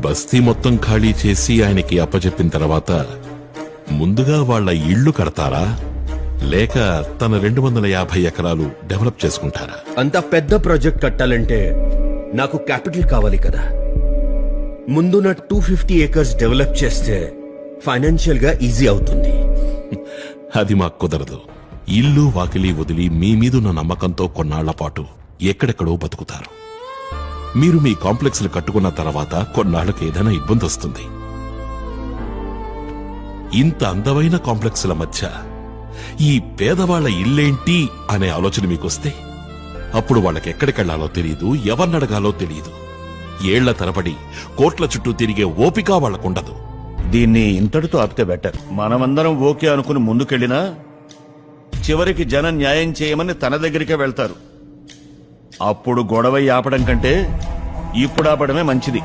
బస్తీ మొత్తం ఖాళీ చేసి ఆయనకి అప్పచెప్పిన తర్వాత ముందుగా వాళ్ళ ఇళ్లు కడతారా లేక తన 250 ఎకరాలు డెవలప్ చేసుకుంటారా? అంత పెద్ద ప్రాజెక్ట్ కట్టాలంటే నాకు క్యాపిటల్ కావాలి కదా. ముందు నా 250 ఏకర్స్ డెవలప్ చేస్తే ఫైనాన్షియల్ గా ఈజీ అవుతుంది. అది మాకు కుదరదు. ఇల్లు వాకిలి వదిలి మీ మీదున్న నమ్మకంతో కొన్నాళ్ల పాటు ఎక్కడెక్కడో బతుకుతారు. మీరు మీ కాంప్లెక్స్లు కట్టుకున్న తర్వాత కొన్నాళ్లకు ఏదైనా ఇబ్బంది వస్తుంది. ఇంత అందమైన కాంప్లెక్స్ల మధ్య ఈ పేదవాళ్ల ఇల్లేంటి అనే ఆలోచన మీకొస్తే అప్పుడు వాళ్ళకి ఎక్కడికెళ్లాలో తెలియదు, ఎవరినడగాలో తెలియదు. ఏళ్ల తరబడి కోట్ల చుట్టూ తిరిగే ఓపిక వాళ్లకుండదు. దీన్ని ఇంతటితో ఆపితే బెటర్. మనమందరం ఓకే అనుకుని ముందుకెళ్ళినా చివరికి జనం న్యాయం చేయమని తన దగ్గరికే వెళ్తారు. అప్పుడు గొడవ ఆపడం కంటే ఇప్పుడు ఆపడమే మంచిది.